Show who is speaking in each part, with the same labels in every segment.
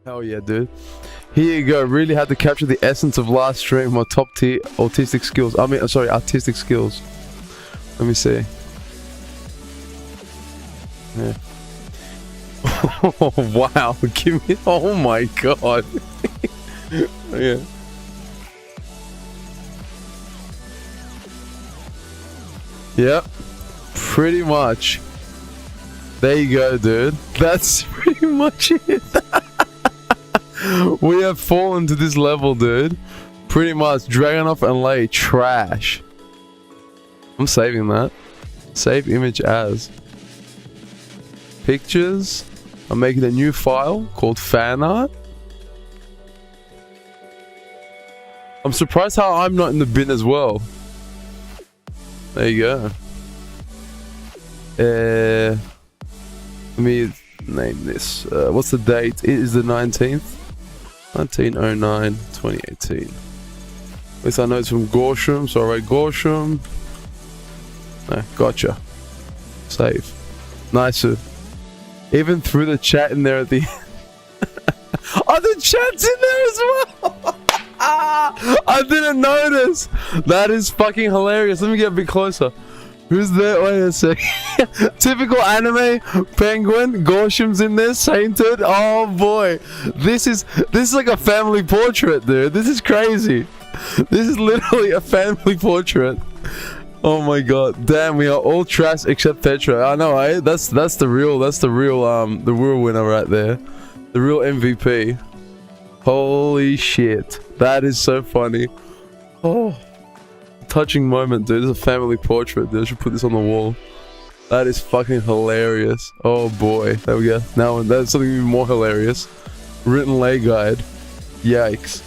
Speaker 1: Hell yeah, dude. Here you go. Really had to capture the essence of last stream. My top tier autistic skills. Sorry, artistic skills. Let me see. Yeah. Oh, wow. Give me. Oh my god. Yeah. Yep. Pretty much. There you go, dude. That's pretty much it. We have fallen to this level, dude. Pretty much. Dragonoff and Lay. Trash. I'm saving that. Save image as. Pictures. I'm making a new file called fan art. I'm surprised how I'm not in the bin as well. There you go. Let me name this. What's the date? It is the 19th. 1909, 2018. At least I know it's from Gorsham, so I write Gorsham. Gotcha. Save. Nice. Even through the chat in there at the oh, the chat's in there as well. I didn't notice. That is fucking hilarious. Let me get a bit closer. Who's there? Wait a sec. Typical anime penguin. Gorsham's in there. Sainted. Oh boy. This is like a family portrait, dude. This is crazy. This is literally a family portrait. Oh my god. Damn, we are all trash except Tetra. I know, eh? That's the real winner right there. The real MVP. Holy shit. That is so funny. Oh. Touching moment, dude. This is a family portrait, dude. I should put this on the wall. That is fucking hilarious. Oh boy. There we go. Now that's something even more hilarious. Written lay guide. Yikes.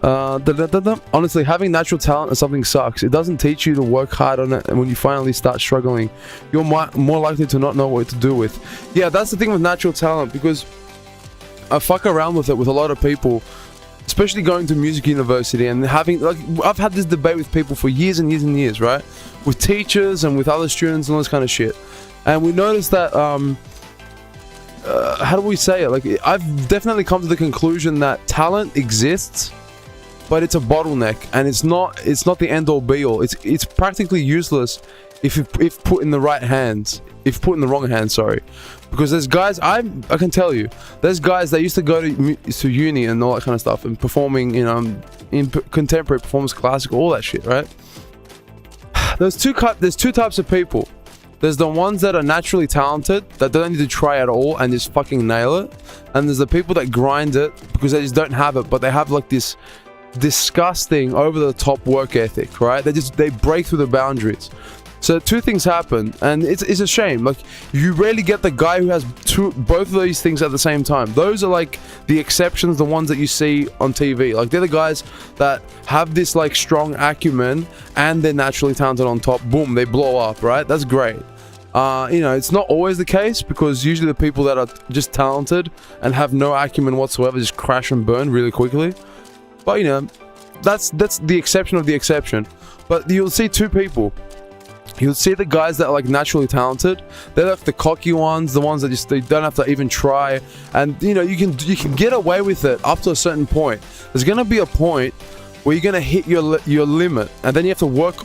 Speaker 1: Honestly, having natural talent or something sucks. It doesn't teach you to work hard on it, and when you finally start struggling, you're more likely to not know what to do with. Yeah, that's the thing with natural talent, because I fuck around with it with a lot of people, especially going to music university and having, like, I've had this debate with people for years and years and years, right? With teachers and with other students and all this kind of shit. And we noticed that, how do we say it? Like, I've definitely come to the conclusion that talent exists, but it's a bottleneck, and it's not the end all be all. It's practically useless if put in the right hands. If put in the wrong hands, sorry. Because there's guys, I can tell you, there's guys that used to go to uni and all that kind of stuff, and performing, you know, in contemporary performance, classical, all that shit, right? There's two types of people. There's the ones that are naturally talented, that don't need to try at all and just fucking nail it. And there's the people that grind it because they just don't have it, but they have like this disgusting, over the top work ethic, right? They break through the boundaries. So two things happen, and it's a shame. Like, you rarely get the guy who has both of these things at the same time. Those are like the exceptions, the ones that you see on TV. Like, they're the guys that have this like strong acumen and they're naturally talented on top. Boom, they blow up, right? That's great. You know, it's not always the case, because usually the people that are just talented and have no acumen whatsoever just crash and burn really quickly. But you know, that's the exception of the exception. But you'll see two people. You'll see the guys that are like naturally talented. They're like the cocky ones, the ones that just, they don't have to even try. And you know, you can get away with it up to a certain point. There's gonna be a point where you're gonna hit your limit, and then you have to work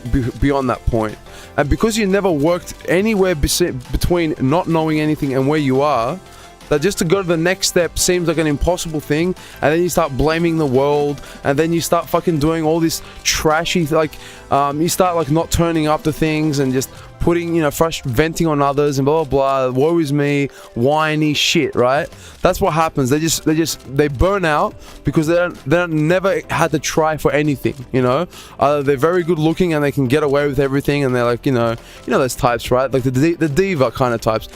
Speaker 1: beyond that point. And because you never worked anywhere between not knowing anything and where you are, that just to go to the next step seems like an impossible thing, and then you start blaming the world, and then you start fucking doing all this trashy, like, you start like not turning up to things and just putting, you know, venting on others and blah blah blah, woe is me, whiny shit, right? That's what happens. They burn out because they never had to try for anything, you know? They're very good looking and they can get away with everything, and they're like, you know those types, right? Like the diva kind of types.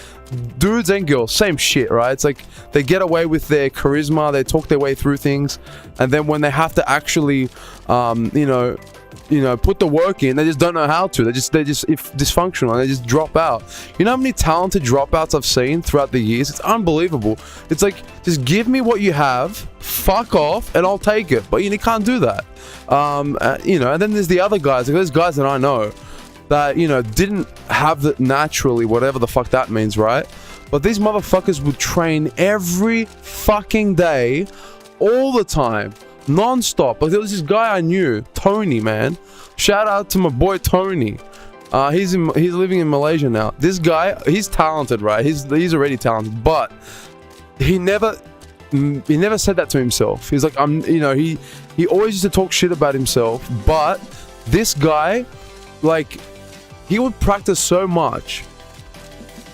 Speaker 1: Dudes and girls, same shit, right? It's like they get away with their charisma, they talk their way through things, and then when they have to actually, put the work in, they just don't know how to. They're just dysfunctional, and they just drop out. You know how many talented dropouts I've seen throughout the years? It's unbelievable. It's like, just give me what you have, fuck off, and I'll take it. But you can't do that. And then there's the other guys. Like, there's guys that I know that, didn't have it naturally, whatever the fuck that means, right? But these motherfuckers would train every fucking day, all the time, non-stop. Like there was this guy I knew, Tony, man. Shout out to my boy Tony. He's living in Malaysia now. This guy, he's talented, right? He's already talented, but he never said that to himself. He's like, he always used to talk shit about himself, but this guy, like, he would practice so much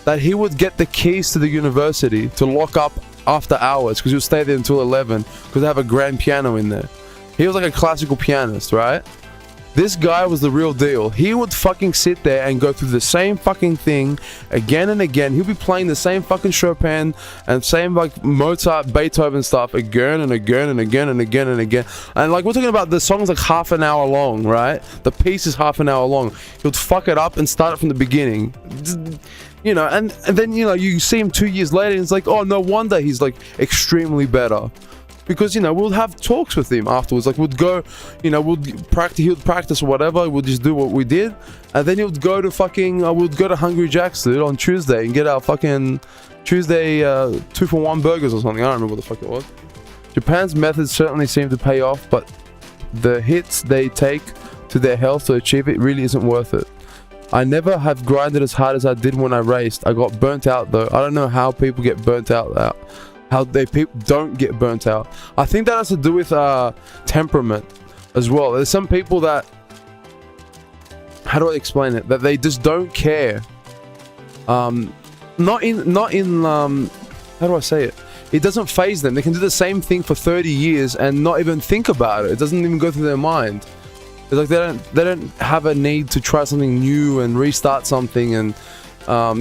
Speaker 1: that he would get the keys to the university to lock up after hours because he would stay there until 11 because they have a grand piano in there. He was like a classical pianist, right? This guy was the real deal. He would fucking sit there and go through the same fucking thing again and again. He'll be playing the same fucking Chopin and same like Mozart, Beethoven stuff again and again and again and again and again. And like we're talking about the song's like half an hour long, right? The piece is half an hour long. He would fuck it up and start it from the beginning. You know, and then, you know, you see him 2 years later and it's like, oh, no wonder he's like extremely better. Because, you know, we'll have talks with him afterwards. Like, we'd go, you know, he would practice or whatever. We'll just do what we did. And then he would go to fucking, we'd go to Hungry Jack's, dude, on Tuesday and get our fucking Tuesday 2-for-1 burgers or something. I don't remember what the fuck it was. Japan's methods certainly seem to pay off, but the hits they take to their health to achieve it really isn't worth it. I never have grinded as hard as I did when I raced. I got burnt out, though. I don't know how people get burnt out. How people don't get burnt out. I think that has to do with temperament as well. There's some people that, how do I explain it, that they just don't care. Not in how do I say it, it doesn't faze them. They can do the same thing for 30 years and not even think about it. It doesn't even go through their mind. It's like they don't have a need to try something new and restart something. And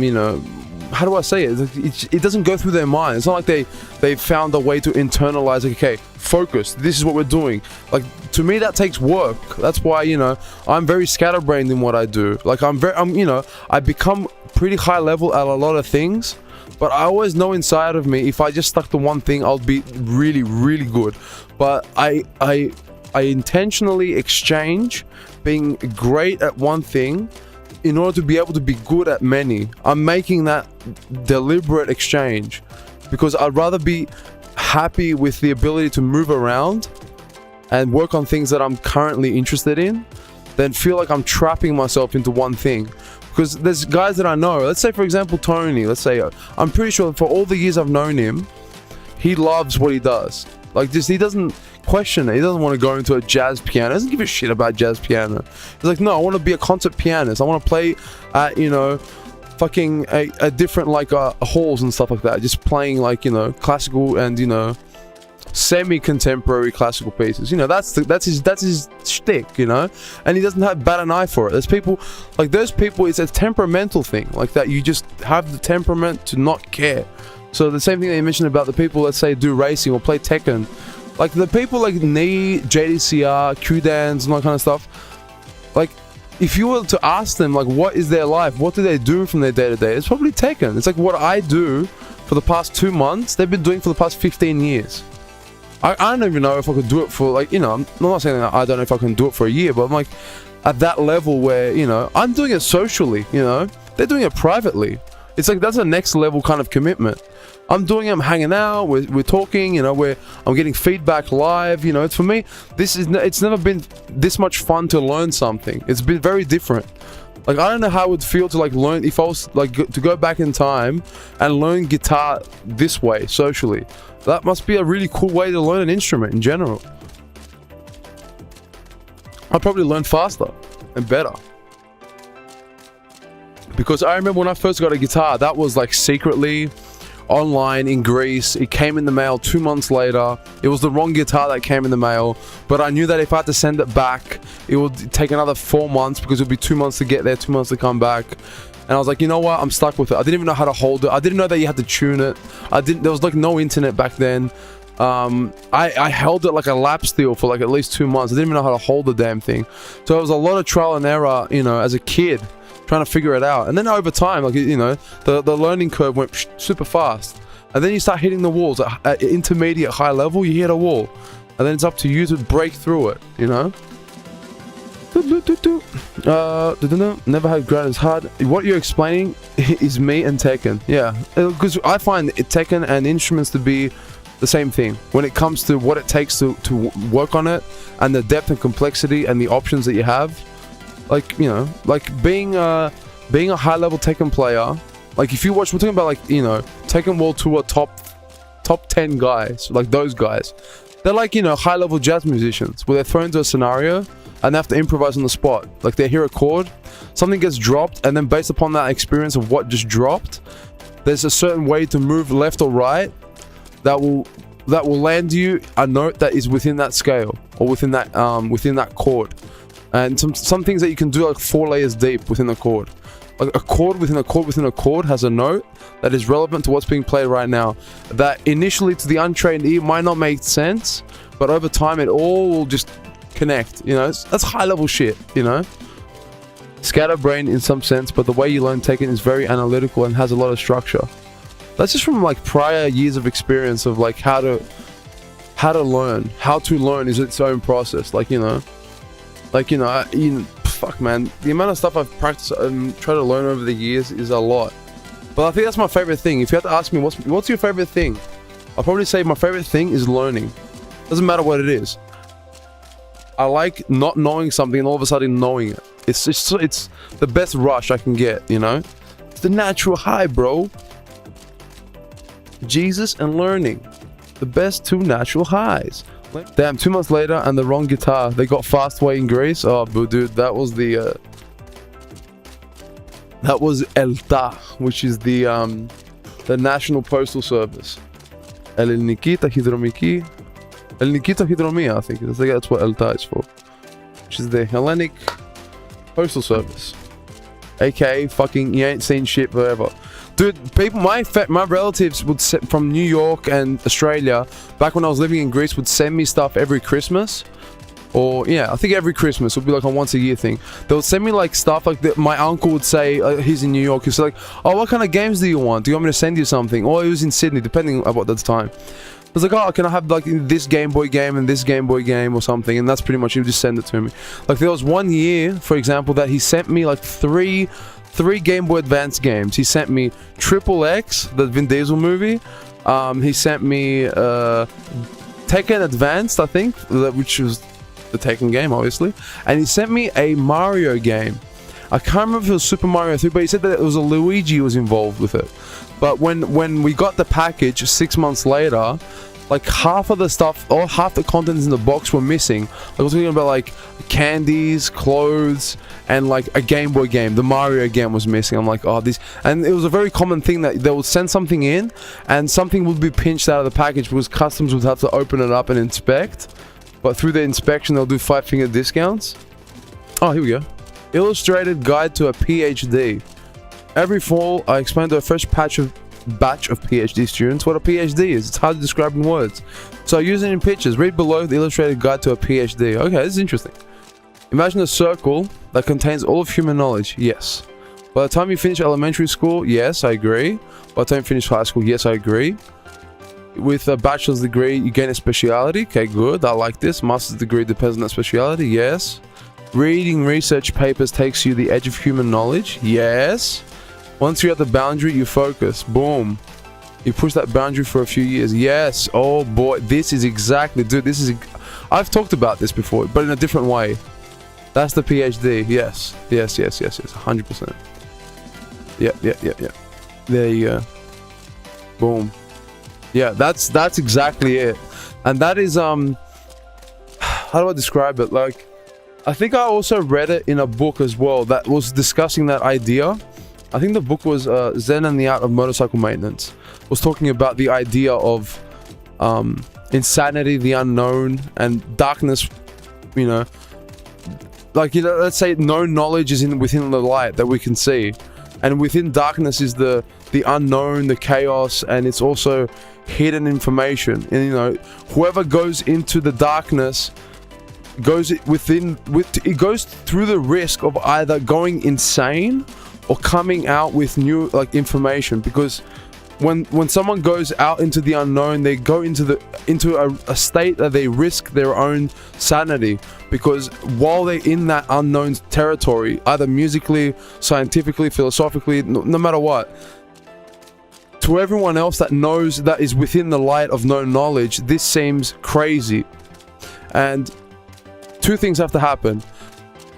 Speaker 1: you know, how do I say it? It doesn't go through their mind. It's not like they found a way to internalize, like, okay, focus, this is what we're doing. Like, to me, that takes work. That's why, you know, I'm very scatterbrained in what I do. Like, you know, I become pretty high level at a lot of things, but I always know inside of me, if I just stuck to one thing, I'll be really, really good. But I intentionally exchange being great at one thing in order to be able to be good at many. I'm making that deliberate exchange because I'd rather be happy with the ability to move around and work on things that I'm currently interested in than feel like I'm trapping myself into one thing. Because there's guys that I know, let's say for example Tony, let's say, I'm pretty sure for all the years I've known him, he loves what he does. Like, just, he doesn't question it. He doesn't want to go into a jazz piano. He doesn't give a shit about jazz piano. He's like, no, I want to be a concert pianist. I want to play at, you know, fucking a different, like, halls and stuff like that. Just playing, like, you know, classical and, you know, semi-contemporary classical pieces. You know, that's his shtick, you know? And he doesn't bat an eye for it. There's people, like, those people, it's a temperamental thing. Like that, you just have the temperament to not care. So the same thing that you mentioned about the people, let's say, do racing or play Tekken. Like, the people like Knee, JDCR, Q-Dance, and all that kind of stuff. Like, if you were to ask them, like, what is their life? What do they do from their day-to-day? It's probably Tekken. It's like what I do for the past 2 months, they've been doing for the past 15 years. I don't even know if I could do it for, like, you know, I'm not saying that I don't know if I can do it for a year, but I'm like, at that level where, you know, I'm doing it socially, you know? They're doing it privately. It's like, that's a next level kind of commitment. I'm doing it, I'm hanging out, we're talking, you know, I'm getting feedback live, you know. It's, for me, it's never been this much fun to learn something. It's been very different. Like, I don't know how it would feel to, like, learn, if I was, like, to go back in time and learn guitar this way, socially. That must be a really cool way to learn an instrument in general. I'd probably learn faster and better. Because I remember when I first got a guitar, that was, like, secretly online in Greece. It came in the mail 2 months later. It was the wrong guitar that came in the mail, but I knew that if I had to send it back, it would take another 4 months because it would be 2 months to get there, 2 months to come back. And I was like, you know what, I'm stuck with it. I didn't even know how to hold it. I didn't know that you had to tune it. There was like no internet back then. I held it like a lap steel for like at least 2 months. I didn't even know how to hold the damn thing. So it was a lot of trial and error, you know, as a kid, trying to figure it out. And then over time, like, you know, the learning curve went super fast. And then you start hitting the walls at intermediate, high level. You hit a wall, and then it's up to you to break through it, you know. Never had grind as hard. What you're explaining is me and Tekken. Yeah, because I find Tekken and instruments to be the same thing when it comes to what it takes to work on it, and the depth and complexity and the options that you have. Like, you know, like being a high level Tekken player. Like if you watch, we're talking about like, you know, Tekken World Tour top 10 guys, like those guys. They're like, you know, high level jazz musicians where they're thrown into a scenario and they have to improvise on the spot. Like they hear a chord, something gets dropped, and then based upon that experience of what just dropped, there's a certain way to move left or right that will land you a note that is within that scale or within that chord. And some things that you can do like 4 layers deep within a chord. Like a chord within a chord within a chord has a note that is relevant to what's being played right now. That initially to the untrained ear might not make sense, but over time it all will just connect. You know, that's high level shit, you know. Scatterbrain in some sense, but the way you learn Tekken is very analytical and has a lot of structure. That's just from like prior years of experience of like how to learn. How to learn is its own process. Like, you know, fuck man, the amount of stuff I've practiced and tried to learn over the years is a lot. But I think that's my favorite thing. If you have to ask me what's your favorite thing, I'll probably say my favorite thing is learning. Doesn't matter what it is. I like not knowing something and all of a sudden knowing it. It's the best rush I can get, you know? It's the natural high, bro. Jesus and learning. The best 2 natural highs. Damn, 2 months later and the wrong guitar. They got Fastway in Greece. Oh, but dude, that was the that was ELTA, which is the National Postal Service. El Nikita Hidromiki. El Nikita Hidromia, I think. That's what ELTA is for. Which is the Hellenic Postal Service. AKA fucking you ain't seen shit forever. Dude, people, my relatives would from New York and Australia, back when I was living in Greece, would send me stuff every Christmas. Or, yeah, I think every Christmas. It would be like a once a year thing. They would send me like stuff like that. My uncle would say, he's in New York, he's like, oh, what kind of games do you want? Do you want me to send you something? Or he was in Sydney, depending on what the time. I was like, oh, can I have like this Game Boy game and this Game Boy game or something? And that's pretty much, he would just send it to me. Like there was one year, for example, that he sent me like three Game Boy Advance games. He sent me Triple X, the Vin Diesel movie. He sent me Tekken Advanced, I think, which was the Tekken game, obviously. And he sent me a Mario game. I can't remember if it was Super Mario 3, but he said that it was a Luigi was involved with it. But when we got the package 6 months later, like half of the stuff, or half the contents in the box were missing. I was talking about like candies, clothes, and like a Game Boy game. The Mario game was missing. I'm like, oh, this, and it was a very common thing that they would send something in, and something would be pinched out of the package because customs would have to open it up and inspect. But through the inspection, they'll do 5-finger discounts. Oh, here we go. Illustrated guide to a PhD. Every fall, I explain to a fresh batch of PhD students what a PhD is. It's hard to describe in words. So I use it in pictures. Read below the illustrated guide to a PhD. Okay, this is interesting. Imagine a circle that contains all of human knowledge. Yes. By the time you finish elementary school, yes, I agree. By the time you finish high school, yes, I agree. With a bachelor's degree, you gain a speciality. Okay, good. I like this. Master's degree depends on that speciality. Yes. Reading research papers takes you the edge of human knowledge. Yes. Once you're at the boundary, you focus. Boom. You push that boundary for a few years. Yes. Oh boy, this is exactly, dude, this is, I've talked about this before, but in a different way. That's the PhD. Yes. Yes, yes, yes, yes. 100%. Yeah. There you go. Boom. Yeah, that's exactly it. And that is, how do I describe it? Like, I think I also read it in a book as well that was discussing that idea. I think the book was Zen and the Art of Motorcycle Maintenance. It was talking about the idea of insanity, the unknown, and darkness, you know. Like, you know, let's say no knowledge is within the light that we can see. And within darkness is the unknown, the chaos, and it's also hidden information. And, you know, whoever goes into the darkness goes through the risk of either going insane or coming out with new like information, because when someone goes out into the unknown, they go into a state that they risk their own sanity, because while they're in that unknown territory, either musically, scientifically, philosophically, no matter what, to everyone else that knows, that is within the light of known knowledge, this seems crazy. And two things have to happen.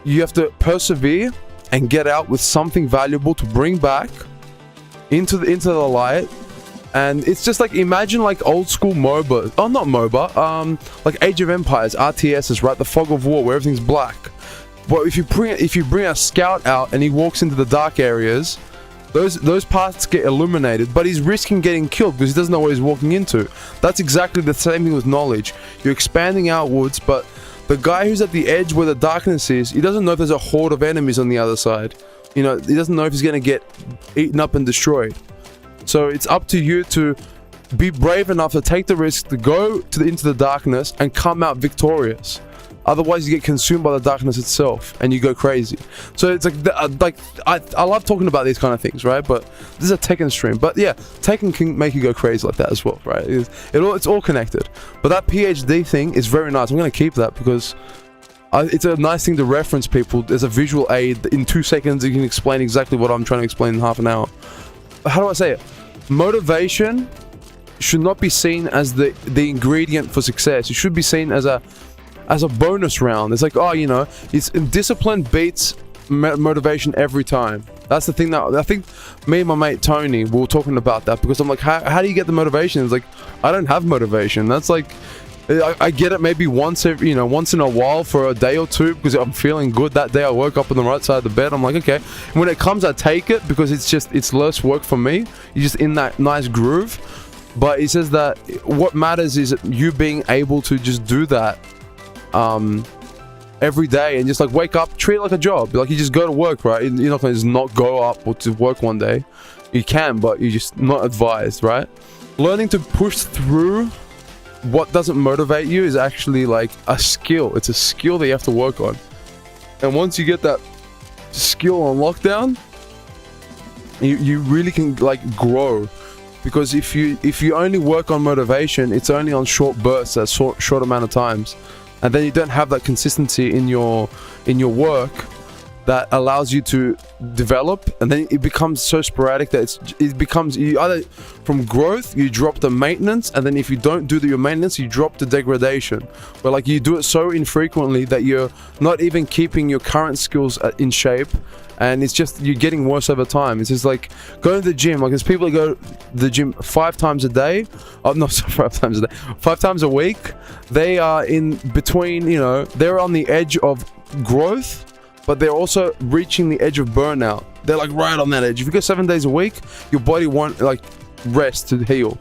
Speaker 1: You have to persevere and get out with something valuable to bring back into the light. And it's just like, imagine like old school MOBA, oh not MOBA, like Age of Empires, RTSs, right? The fog of war where everything's black. But if you bring a scout out and he walks into the dark areas, those parts get illuminated, but he's risking getting killed because he doesn't know what he's walking into. That's exactly the same thing with knowledge. You're expanding outwards, but the guy who's at the edge where the darkness is, he doesn't know if there's a horde of enemies on the other side. You know, he doesn't know if he's going to get eaten up and destroyed. So it's up to you to be brave enough to take the risk to go into the darkness and come out victorious. Otherwise, you get consumed by the darkness itself and you go crazy. So it's like I love talking about these kind of things, right? But this is a Tekken stream. But yeah, Tekken can make you go crazy like that as well, right? It's all connected. But that PhD thing is very nice. I'm going to keep that because it's a nice thing to reference people. There's a visual aid. In 2 seconds, you can explain exactly what I'm trying to explain in half an hour. How do I say it? Motivation should not be seen as the ingredient for success. It should be seen as a bonus round. It's like, oh, you know, it's discipline beats motivation every time. That's the thing that I think me and my mate Tony were talking about that, because I'm like, how do you get the motivation? It's like, I don't have motivation. That's like, I get it maybe once in a while for a day or two because I'm feeling good that day. I woke up on the right side of the bed. I'm like, okay. When it comes, I take it because it's less work for me. You're just in that nice groove. But he says that what matters is you being able to just do that every day and just like wake up, treat it like a job. Like you just go to work, right? You're not going to just not go up or to work one day. You can, but you're just not advised, right? Learning to push through what doesn't motivate you is actually like a skill. It's a skill that you have to work on. And once you get that skill on lockdown, you really can like grow. Because if you only work on motivation, it's only on short bursts at short amount of times. And then you don't have that consistency in your work that allows you to develop, and then it becomes so sporadic that it becomes, you either from growth you drop the maintenance, and then if you don't do your maintenance you drop the degradation, where like you do it so infrequently that you're not even keeping your current skills in shape, and it's just you're getting worse over time. It's just like going to the gym. Like there's people that go to the gym 5 times a day. Oh no, sorry, 5 times a day, 5 times a week. They are in between, you know, they're on the edge of growth, but they're also reaching the edge of burnout. They're like right on that edge. If you go 7 days a week, your body won't like rest to heal.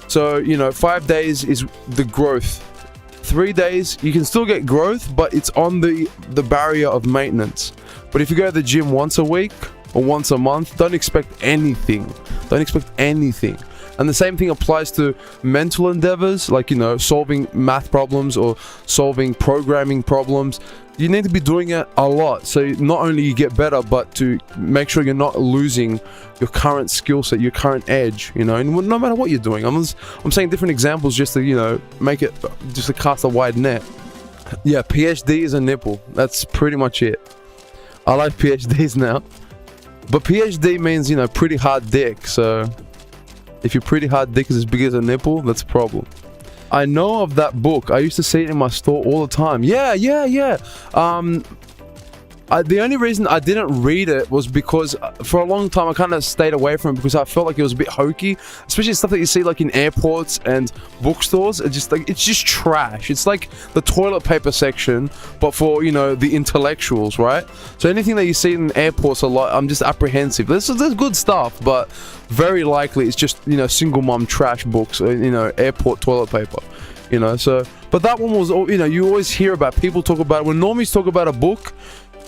Speaker 1: So, you know, 5 days is the growth. 3 days, you can still get growth, but it's on the barrier of maintenance. But if you go to the gym once a week or once a month, don't expect anything. Don't expect anything. And the same thing applies to mental endeavors, like, you know, solving math problems or solving programming problems. You need to be doing it a lot, so not only you get better, but to make sure you're not losing your current skill set, your current edge, you know, and no matter what you're doing. I'm saying different examples just to, you know, make it, just to cast a wide net. Yeah, PhD is a nipple. That's pretty much it. I like PhDs now. But PhD means, you know, pretty hard dick, so if your pretty hard dick is as big as a nipple, that's a problem. I know of that book. I used to see it in my store all the time. Yeah. The only reason I didn't read it was because for a long time I kind of stayed away from it because I felt like it was a bit hokey, especially stuff that you see like in airports and bookstores. It's just trash. It's like the toilet paper section, but for, you know, the intellectuals, right? So anything that you see in airports a lot, I'm just apprehensive. There's good stuff, but very likely it's just, you know, single mom trash books, you know, airport toilet paper, you know. So, but that one was, you know, you always hear about, people talk about it. When normies talk about a book,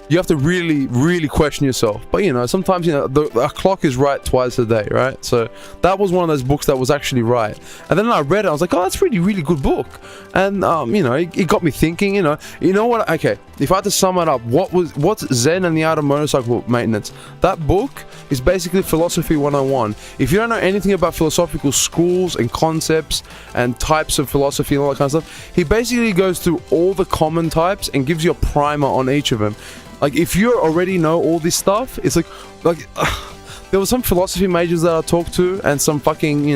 Speaker 1: you have to really question yourself. But you know, sometimes, you know, a clock is right twice a day, right? So that was one of those books that was actually right. And then I read it, I was like, oh, that's really good book. And you know, it got me thinking. You know what? Okay, if I had to sum it up, what's Zen and the Art of Motorcycle Maintenance? That book is basically philosophy 101. If you don't know anything about philosophical schools and concepts and types of philosophy and all that kind of stuff, he basically goes through all the common types and gives you a primer on each of them. Like, if you already know all this stuff, it's like there were some philosophy majors that I talked to, and some fucking,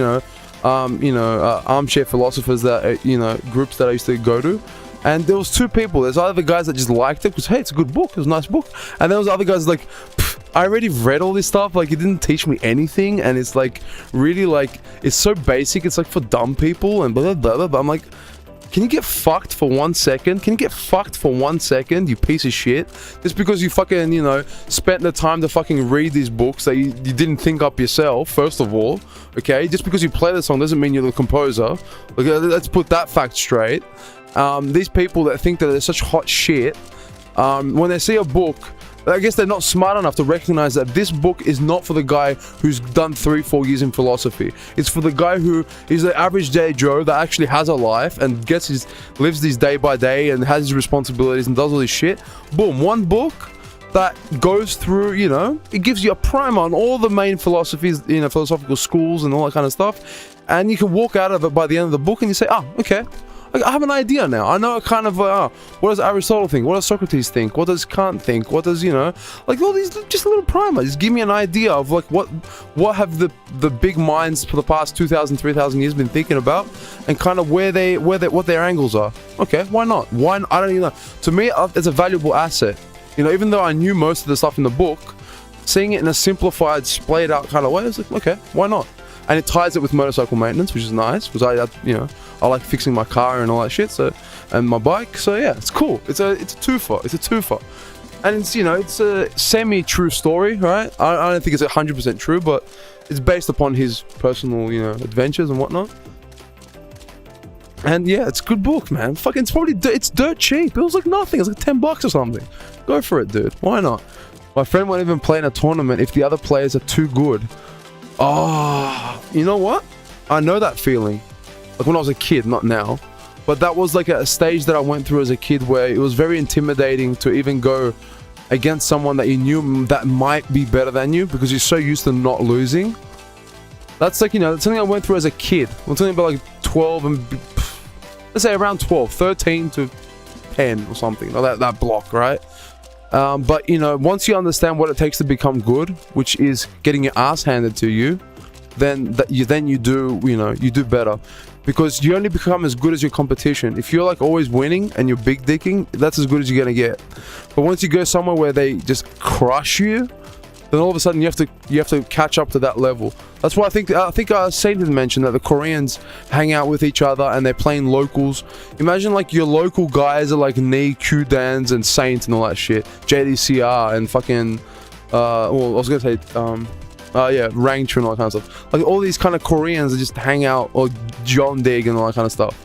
Speaker 1: armchair philosophers that, groups that I used to go to. And there was two people. There's either the guys that just liked it because, hey, it's a good book, it was a nice book. And there was other guys like, I already read all this stuff, like, it didn't teach me anything, and it's like, really, like, it's so basic, it's like for dumb people, and blah, blah, blah, blah. I'm like, can you get fucked for 1 second? Can you get fucked for 1 second, you piece of shit? Just because you fucking, spent the time to fucking read these books that you didn't think up yourself, first of all, okay? Just because you play the song doesn't mean you're the composer. Okay, let's put that fact straight. These people that think that they're such hot shit, when they see a book, I guess they're not smart enough to recognize that this book is not for the guy who's done 3-4 years in philosophy. It's for the guy who is the average day Joe that actually has a life and lives his day by day and has his responsibilities and does all this shit. Boom, one book that goes through, it gives you a primer on all the main philosophies, philosophical schools and all that kind of stuff. And you can walk out of it by the end of the book and you say, oh, okay, I have an idea now. I know kind of, what does Aristotle think? What does Socrates think? What does Kant think? What does, like all these, just a little primer. Just give me an idea of like what have the big minds for the past 2,000, 3,000 years been thinking about, and kind of what their angles are. Okay, why not? I don't even know. To me, it's a valuable asset. Even though I knew most of the stuff in the book, seeing it in a simplified, splayed out kind of way, I was like, okay, why not? And it ties it with motorcycle maintenance, which is nice, because I like fixing my car and all that shit, and my bike. So yeah, it's cool. It's a twofer. It's a twofer, and it's a semi-true story, right? I don't think it's 100% true, but it's based upon his personal adventures and whatnot. And yeah, it's a good book, man. Fucking, it's dirt cheap. It was like nothing. It was like $10 or something. Go for it, dude. Why not? My friend won't even play in a tournament if the other players are too good. Oh, you know what? I know that feeling. Like when I was a kid, not now. But that was like a stage that I went through as a kid where it was very intimidating to even go against someone that you knew that might be better than you because you're so used to not losing. That's like, that's something I went through as a kid. I'm talking about like 12 and, let's say around 12, 13 to 10 or something. Or that block, right? But once you understand what it takes to become good, which is getting your ass handed to you, then you do better, because you only become as good as your competition. If you're like always winning and you're big dicking, that's as good as you're gonna get. But once you go somewhere where they just crush you, then all of a sudden you have to catch up to that level. That's why I think Satan mentioned that the Koreans hang out with each other and they're playing locals. Imagine like your local guys are like Nee, Q-Dans and Saint and all that shit, JDCR and fucking I was gonna say Rangchu and all that kind of stuff. Like all these kind of Koreans that just hang out, or John Dig and all that kind of stuff.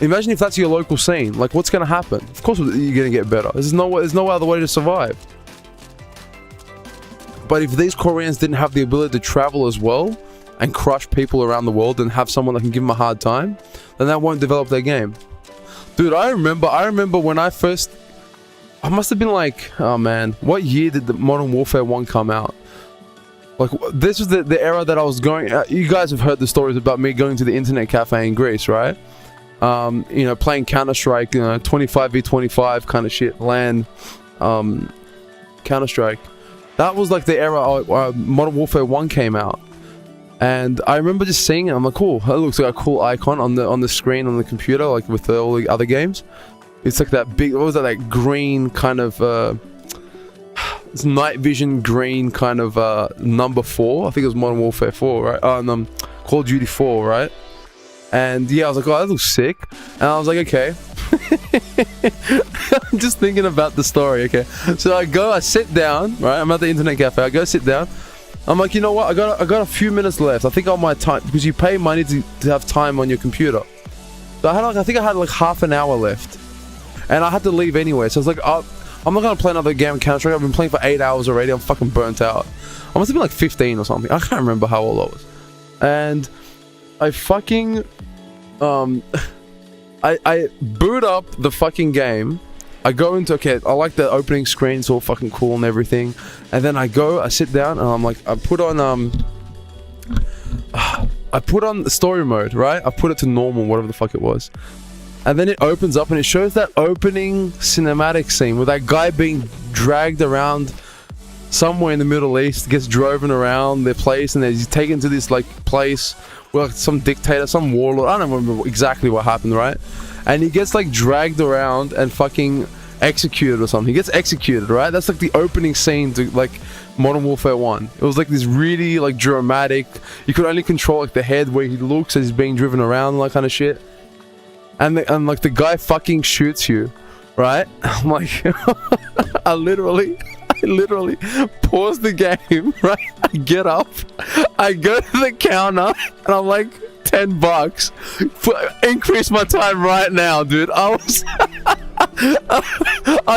Speaker 1: Imagine if that's your local scene. Like what's gonna happen? Of course you're gonna get better. There's no other way to survive. But if these Koreans didn't have the ability to travel as well and crush people around the world and have someone that can give them a hard time, then that won't develop their game. Dude, I remember when I must have been like, oh man, what year did the Modern Warfare 1 come out? Like, this was the era that I was going, you guys have heard the stories about me going to the internet cafe in Greece, right? Playing Counter-Strike, 25v25 kind of shit, LAN, Counter-Strike. That was like the era Modern Warfare 1 came out. And I remember just seeing it, I'm like, cool, that looks like a cool icon on the screen on the computer, like with all the other games. It's like that big, what was that, like green kind of, it's night vision green kind of number 4. I think it was Modern Warfare 4, right? Call of Duty 4, right? And yeah, I was like, oh, that looks sick. And I was like, okay. I'm just thinking about the story, okay? So I sit down, right? I'm at the internet cafe. I go sit down. I'm like, you know what? I got a few minutes left. I think on my time, because you pay money to have time on your computer. So I think I had like half an hour left, and I had to leave anyway. So I was like, I'm not gonna play another game of Counter-Strike. I've been playing for 8 hours already. I'm fucking burnt out. I must have been like 15 or something. I can't remember how old I was. And I fucking I boot up the fucking game. I go into, okay, I like the opening screen, it's all fucking cool and everything. And then I sit down and I'm like, I put on the story mode, right? I put it to normal, whatever the fuck it was. And then it opens up and it shows that opening cinematic scene with that guy being dragged around somewhere in the Middle East, gets driven around their place, and then he's taken to this like place where like, some dictator, some warlord, I don't remember exactly what happened, right? And he gets like dragged around and fucking executed or something. He gets executed, right? That's like the opening scene to like Modern Warfare 1. It was like this really like dramatic, you could only control like the head where he looks as he's being driven around and that kind of shit. And like the guy fucking shoots you, right? I'm like, I literally pause the game, right? I get up, I go to the counter, and I'm like, $10. Increase my time right now, dude. I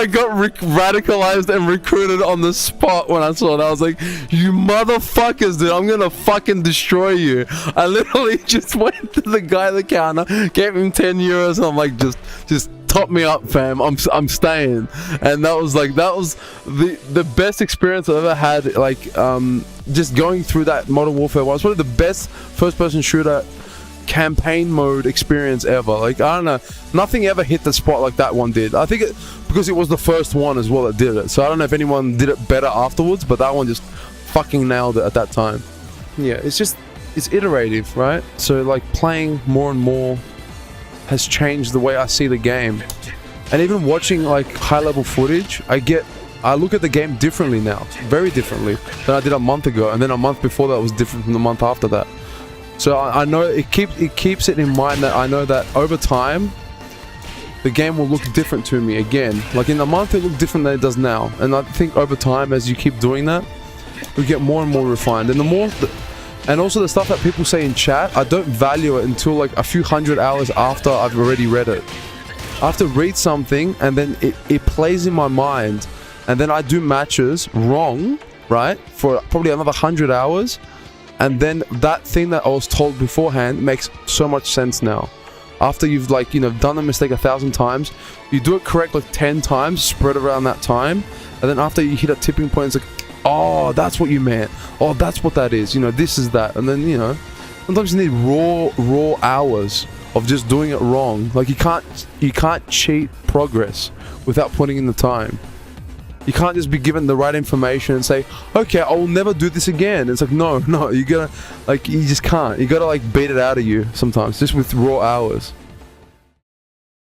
Speaker 1: got radicalized and recruited on the spot when I saw it. I was like, you motherfuckers, dude, I'm gonna fucking destroy you. I literally just went to the guy at the counter, gave him 10 euros, and I'm like, just top me up, fam. I'm staying. And that was the best experience I've ever had, like just going through that Modern Warfare 1. It's probably the best first-person shooter campaign mode experience ever. Like, I don't know, nothing ever hit the spot like that one did. I think because it was the first one as well that did it, so I don't know if anyone did it better afterwards, but that one just fucking nailed it at that time. Yeah, it's iterative, right? So like playing more and more has changed the way I see the game. And even watching like high-level footage, I look at the game differently now, very differently than I did a month ago, and then a month before that was different from the month after that. So I know it keeps it in mind that I know that over time the game will look different to me again. Like in a month it looked different than it does now, and I think over time, as you keep doing that, we get more and more refined. And and also the stuff that people say in chat, I don't value it until like a few hundred hours after I've already read it. I have to read something and then it plays in my mind, and then I do matches wrong, right, for probably another 100 hours. And then that thing that I was told beforehand makes so much sense now. After you've like, you know, done the mistake 1,000 times, you do it correct like 10 times, spread around that time. And then after you hit a tipping point, it's like, oh, that's what you meant. Oh, that's what that is. You know, this is that. And then, you know, sometimes you need raw hours of just doing it wrong. Like you can't cheat progress without putting in the time. You can't just be given the right information and say, okay, I will never do this again. It's like, no, you gotta, like, you just can't. You gotta, like, beat it out of you sometimes, just with raw hours.